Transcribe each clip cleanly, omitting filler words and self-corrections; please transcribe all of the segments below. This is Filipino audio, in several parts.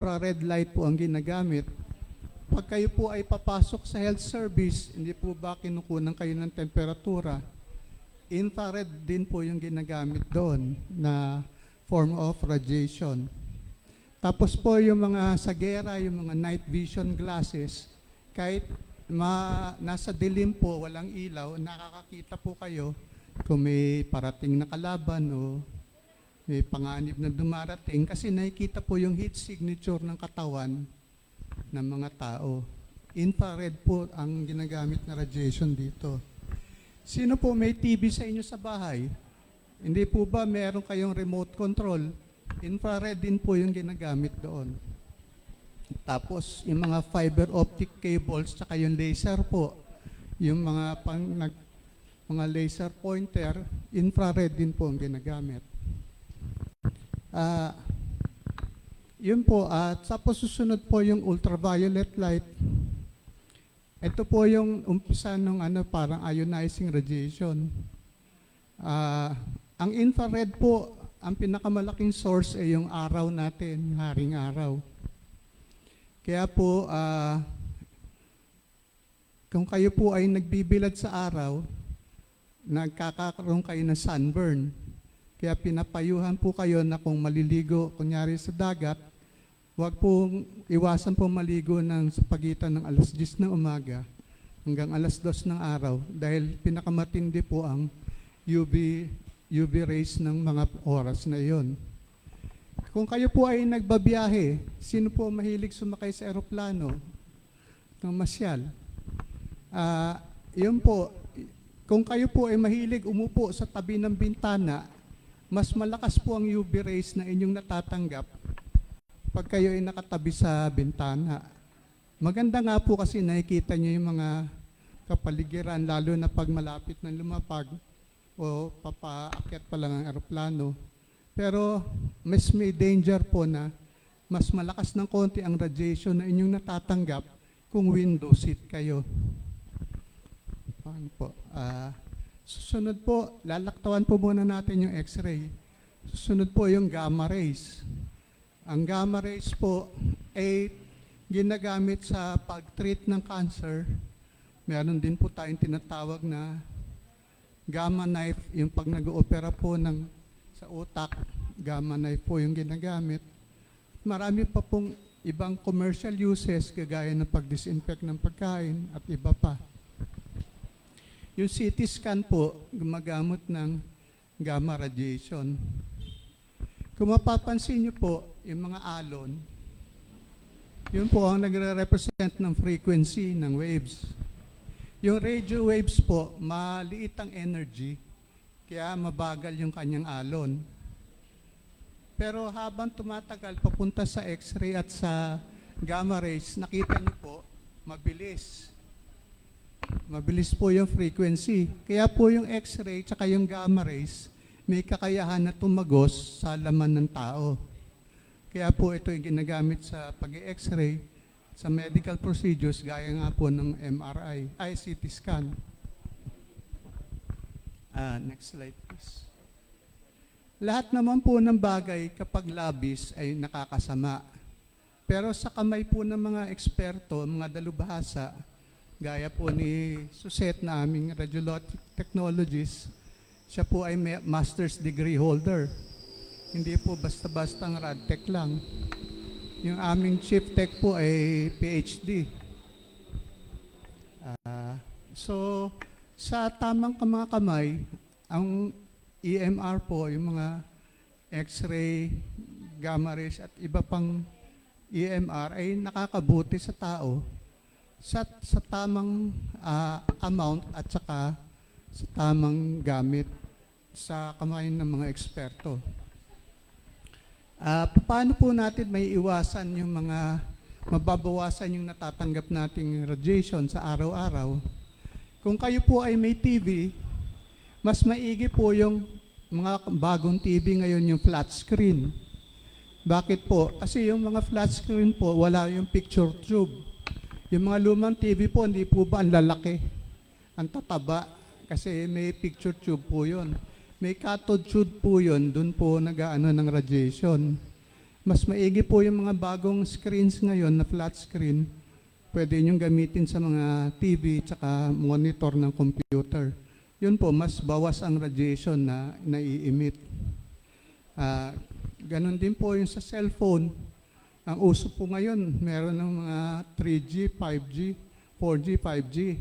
Red light po ang ginagamit. Pag kayo po ay papasok sa health service, hindi po ba kinukunan kayo ng temperatura? Infrared din po yung ginagamit doon na form of radiation. Tapos po yung mga sagera, yung mga night vision glasses, kahit nasa dilim po, walang ilaw, nakakakita po kayo kung may parating na kalaban o may panganib na dumarating kasi nakikita po yung heat signature ng katawan ng mga tao. Infrared po ang ginagamit na radiation dito. Sino po may TV sa inyo sa bahay? Hindi po ba meron kayong remote control? Infrared din po yung ginagamit doon. Tapos yung mga fiber optic cables tsaka yung laser po, yung mga laser pointer, infrared din po ang ginagamit. Yun po, tapos susunod po yung ultraviolet light. Ito po yung umpisa ng parang ionizing radiation. Ang infrared po, ang pinakamalaking source ay yung araw natin, haring araw. Kaya po, kung kayo po ay nagbibilad sa araw, nagkakaroon kayo ng sunburn. Kaya pinapayuhan po kayo na kung maliligo, kunyari sa dagat, huwag pong iwasan pong maligo sa pagitan ng alas 10 ng umaga hanggang alas 2 ng araw dahil pinakamatindi po ang UV rays ng mga oras na iyon. Kung kayo po ay nagbabiyahe, sino po mahilig sumakay sa eroplano ng masyal? Yun po, kung kayo po ay mahilig umupo sa tabi ng bintana, mas malakas po ang UV rays na inyong natatanggap pag kayo ay nakatabi sa bintana. Maganda nga po kasi nakikita nyo yung mga kapaligiran, lalo na pag malapit ng lumapag o papaakyat pa lang ang eroplano. Pero mas may danger po na mas malakas ng konti ang radiation na inyong natatanggap kung window seat kayo. Paano po? Susunod po, lalaktawan po muna natin yung X-ray. Susunod po yung gamma rays. Ang gamma rays po ay ginagamit sa pag-treat ng cancer. Meron din po tayong tinatawag na gamma knife, yung pag nag-oopera po sa utak, gamma knife po yung ginagamit. Marami pa pong ibang commercial uses kagaya ng pag-disinfect ng pagkain at iba pa. Yung CT scan po, gumagamit ng gamma radiation. Kung mapapansin niyo po, yung mga alon, yun po ang nagre-represent ng frequency ng waves. Yung radio waves po, maliit ang energy, kaya mabagal yung kanyang alon. Pero habang tumatagal papunta sa X-ray at sa gamma rays, nakita niyo po, mabilis. Mabilis po yung frequency. Kaya po yung X-ray at yung gamma rays, may kakayahan na tumagos sa laman ng tao. Kaya po ito yung ginagamit sa pag-X-ray, sa medical procedures, gaya nga po ng MRI, CT scan. Next slide please. Lahat naman po ng bagay kapag labis ay nakakasama. Pero sa kamay po ng mga eksperto, mga dalubhasa, gaya po ni Suset na aming radiologic technologist, siya po ay master's degree holder. Hindi po basta-basta ang radtech lang. Yung aming chief tech po ay PhD. So, sa tamang mga kamay, ang EMR po, yung mga X-ray, gamma rays at iba pang EMR ay nakakabuti sa tao sa tamang amount at saka sa tamang gamit sa kamay ng mga eksperto. Paano po natin may iwasan yung mababawasan yung natatanggap nating radiation sa araw-araw? Kung kayo po ay may TV, mas maigi po yung mga bagong TV ngayon yung flat screen. Bakit po? Kasi yung mga flat screen po, wala yung picture tube. Yung mga lumang TV po, hindi po ba ang lalaki? Ang tataba. Kasi may picture tube po yun. May cathode tube po yun, dun po nag-aano ng radiation. Mas maigi po yung mga bagong screens ngayon na flat screen. Pwede niyong gamitin sa mga TV tsaka monitor ng computer. Yun po, mas bawas ang radiation na nai-emit. Ganon din po yung sa cellphone. Ang uso po ngayon, meron ng mga 3G, 5G, 4G, 5G.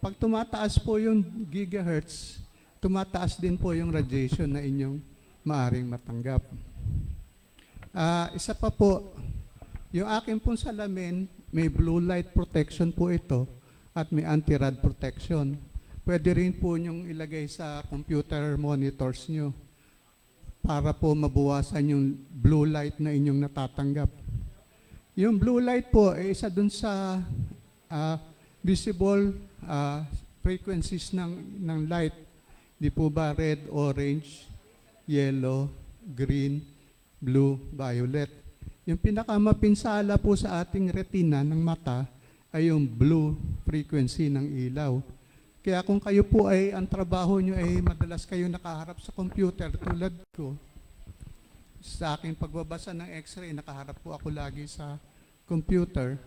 Pag tumataas po yung gigahertz, tumataas din po yung radiation na inyong maaring matanggap. Isa pa po, yung akin pong salamin, may blue light protection po ito at may anti-rad protection. Pwede rin po nyong ilagay sa computer monitors nyo para po mabawasan yung blue light na inyong natatanggap. Yung blue light po ay isa dun sa visible frequencies ng light. Di po ba red, orange, yellow, green, blue, violet. Yung pinakamapinsala po sa ating retina ng mata ay yung blue frequency ng ilaw. Kaya kung kayo po ay, ang trabaho nyo ay madalas kayo nakaharap sa computer tulad ko, sa aking pagbabasa ng x-ray, nakaharap po ako lagi sa computer,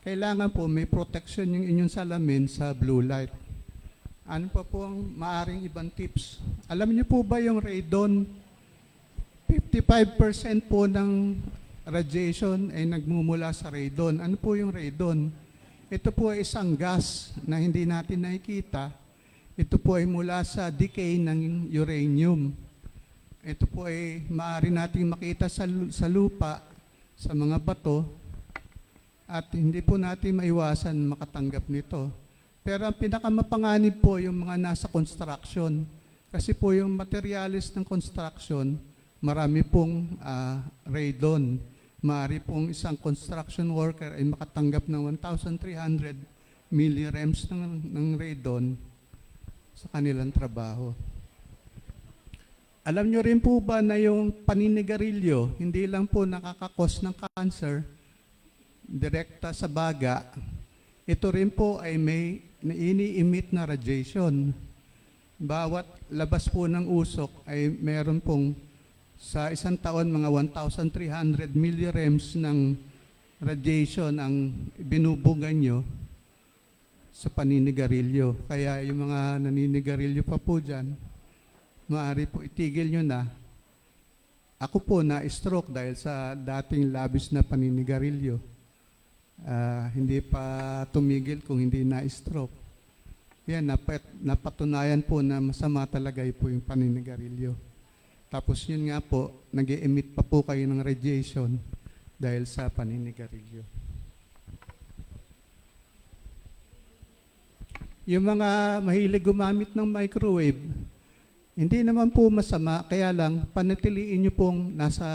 kailangan po may protection yung inyong salamin sa blue light. Ano pa po ang maaring ibang tips? Alam niyo po ba yung radon? 55% po ng radiation ay nagmumula sa radon. Ano po yung radon? Ito po ay isang gas na hindi natin nakikita. Ito po ay mula sa decay ng uranium. Ito po ay maaari nating makita sa lupa, sa mga bato, at hindi po natin maiwasan makatanggap nito. Pero ang pinakamapanganib po yung mga nasa construction. Kasi po yung materialis ng construction, marami pong radon. Maaari pong isang construction worker ay makatanggap ng 1,300 millirems ng radon sa kanilang trabaho. Alam nyo rin po ba na yung paninigarilyo, hindi lang po nakakakos ng cancer, direkta sa baga, ito rin po ay may ini-emit na radiation. Bawat labas po ng usok ay meron pong sa isang taon mga 1,300 millirems ng radiation ang binubugan nyo sa paninigarilyo. Kaya yung mga naninigarilyo pa po dyan, maaari po itigil nyo na. Ako po na-stroke dahil sa dating labis na paninigarilyo. Hindi pa tumigil kung hindi na-stroke. Yan, napatunayan po na masama talaga po yung paninigarilyo. Tapos yun nga po, nag-emit pa po kayo ng radiation dahil sa paninigarilyo. Yung mga mahilig gumamit ng microwave, hindi naman po masama, kaya lang panatiliin nyo pong nasa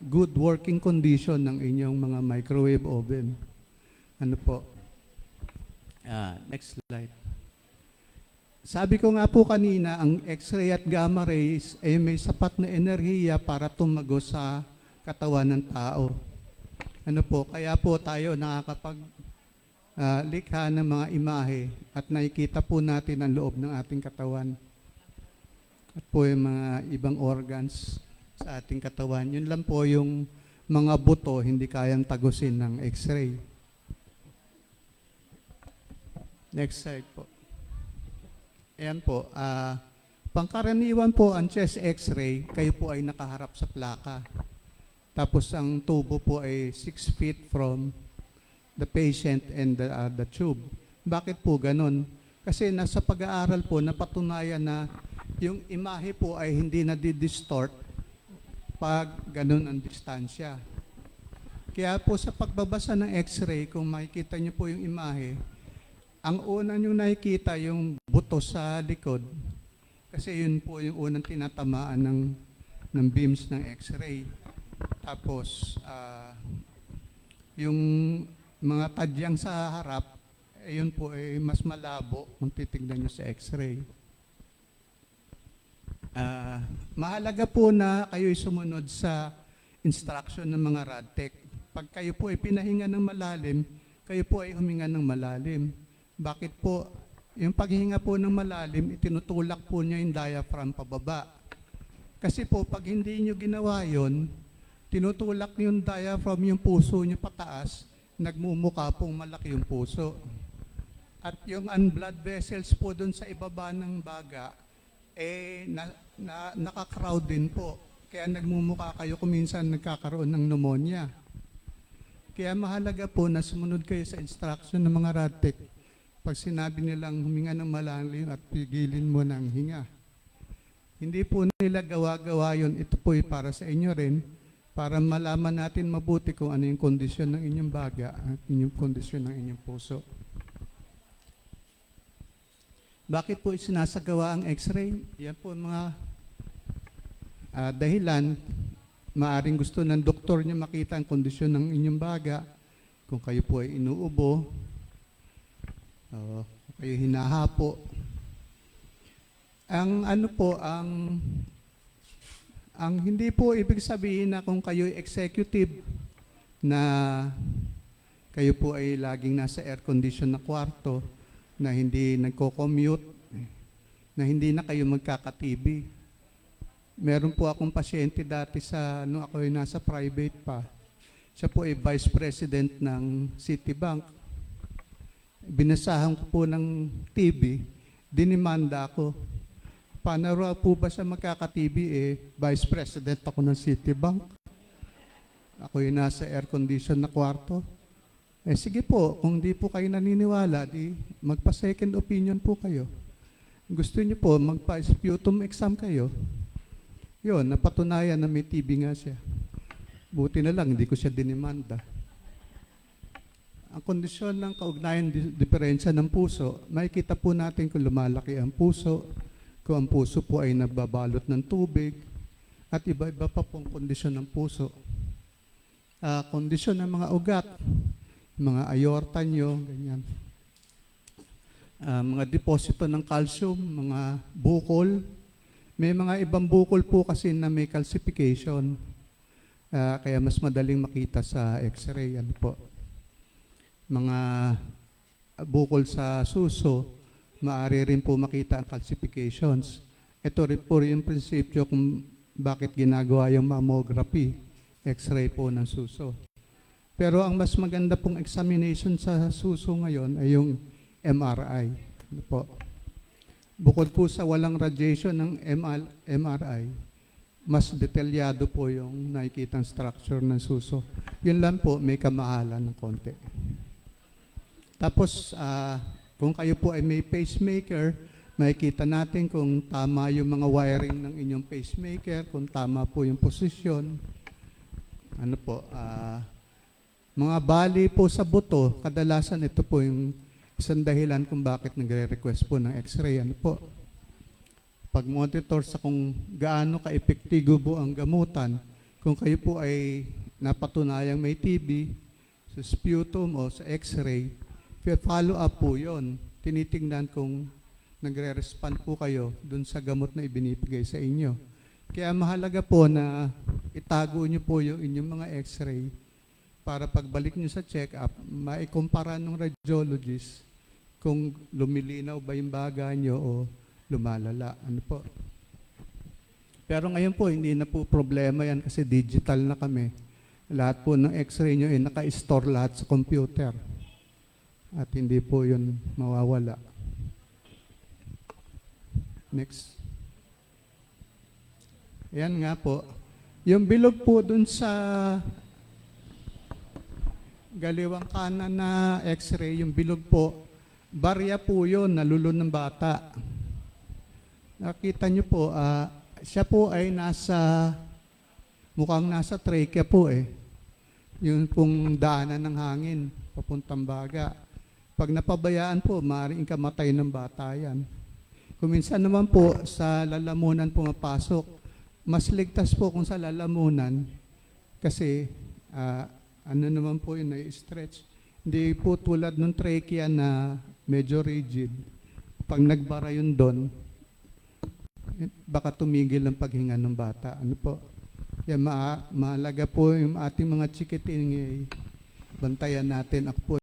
good working condition ng inyong mga microwave oven. Ano po? Next slide. Sabi ko nga po kanina, ang X-ray at gamma rays ay may sapat na enerhiya para tumago sa katawan ng tao. Ano po? Kaya po tayo nakakapag-likha ng mga imahe at nakikita po natin ang loob ng ating katawan. At po yung mga ibang organs sa ating katawan. Yun lang po yung mga buto hindi kayang tagusin ng X-ray. Next slide po. Ayan po, pangkaraniwan po ang chest x-ray, kayo po ay nakaharap sa plaka. Tapos ang tubo po ay 6 feet from the patient and the tube. Bakit po ganun? Kasi nasa pag-aaral po, napatunayan na yung imahe po ay hindi na-distort pag ganun ang distansya. Kaya po sa pagbabasa ng x-ray, kung makikita niyo po yung imahe, ang una nyo nakikita yung buto sa likod kasi yun po yung unang tinatamaan ng beams ng x-ray. Tapos, yung mga tadyang sa harap, yun po ay mas malabo kung titignan nyo sa x-ray. Mahalaga po na kayo'y sumunod sa instruction ng mga RadTech. Pag kayo po ay pinahinga ng malalim, kayo po ay huminga ng malalim. Bakit po? Yung paghinga po ng malalim, itinutulak po niya yung diaphragm pababa. Kasi po, pag hindi nyo ginawa yun, tinutulak yung diaphragm, yung puso nyo pataas, nagmumuka pong malaki yung puso. At yung blood vessels po doon sa ibaba ng baga, naka-crowd din po. Kaya nagmumuka kayo kung minsan nagkakaroon ng pneumonia. Kaya mahalaga po na sumunod kayo sa instruction ng mga RADTEC pag sinabi nilang huminga ng malalim at pigilin mo ng hinga. Hindi po nila gawa-gawa yun. Ito po ay para sa inyo rin, para malaman natin mabuti kung ano yung kondisyon ng inyong baga at yung kondisyon ng inyong puso. Bakit po sinasagawa ang x-ray? Yan po mga dahilan. Maaring gusto ng doktor niya makita ang kondisyon ng inyong baga. Kung kayo po ay inuubo, kung kayo hinahapo. Ang hindi po ibig sabihin na kung kayo executive na kayo po ay laging nasa air condition na kwarto, na hindi nagko-commute, na hindi na kayo magkaka-TB. Meron po akong pasyente dati nung ako ay nasa private pa. Siya po ay vice president ng Citibank. Binasahan ko po ng TB, dinimanda ako. Paano raw po ba siya magkaka-TB? Vice president ako ng Citibank. Ako ay nasa air condition na kwarto. Sige po, kung di po kayo naniniwala, di magpa-second opinion po kayo. Gusto niyo po, magpa-sputum exam kayo. Yun, napatunayan na may TB nga siya. Buti na lang, hindi ko siya dinimanda. Ang kondisyon ng kaugnayan diferensya ng puso, makikita po natin kung lumalaki ang puso, kung ang puso po ay nababalot ng tubig, at iba-iba pa pong kondisyon ng puso. Kondisyon ng mga ugat, mga aorta nyo, ganyan. Mga deposito ng calcium, mga bukol. May mga ibang bukol po kasi na may calcification. Kaya mas madaling makita sa x-ray. Ano po. Mga bukol sa suso, maaari rin po makita ang calcifications. Ito rin po yung prinsipyo kung bakit ginagawa yung mammography, x-ray po ng suso. Pero ang mas maganda pong examination sa suso ngayon ay yung MRI. Ano po? Bukod po sa walang radiation ng MRI, mas detalyado po yung nakikitang structure ng suso. Yun lang po, may kamahalan ng konti. Tapos, kung kayo po ay may pacemaker, makikita natin kung tama yung mga wiring ng inyong pacemaker, kung tama po yung posisyon. Ano po, mga bali po sa buto, kadalasan ito po yung isang dahilan kung bakit nagre-request po ng x-ray. Ano po? Pag-monitor sa kung gaano ka-epektibo po ang gamutan, kung kayo po ay napatunayang may TB, sa sputum o sa x-ray, follow up po yun. Tinitingnan kung nagre-respond po kayo dun sa gamot na ibinibigay sa inyo. Kaya mahalaga po na itago nyo po yung inyong mga x-ray para pagbalik nyo sa check-up, maikumpara ng radiologist kung lumilinaw ba yung baga nyo o lumalala. Ano po? Pero ngayon po, hindi na po problema yan kasi digital na kami. Lahat po ng x-ray nyo ay naka-store lahat sa computer. At hindi po yun mawawala. Next. Ayan nga po. Yung bilog po dun sa galiwang kanan na x-ray, yung bilog po, barya po yun, nalulun ng bata. Nakita nyo po, siya po ay mukhang nasa trachea po Yung pong daanan ng hangin, papuntang baga. Pag napabayaan po, maaaring kamatay ng bata yan. Kung minsan naman po, sa lalamunan pumapasok, mas ligtas po kung sa lalamunan kasi ano naman po yun, na-stretch. Hindi po tulad ng trachea na medyo rigid. Pag nagbara yun doon, baka tumigil ang paghinga ng bata. Ano po? Yan, mahalaga po yung ating mga chikiting, bantayan natin. Ako po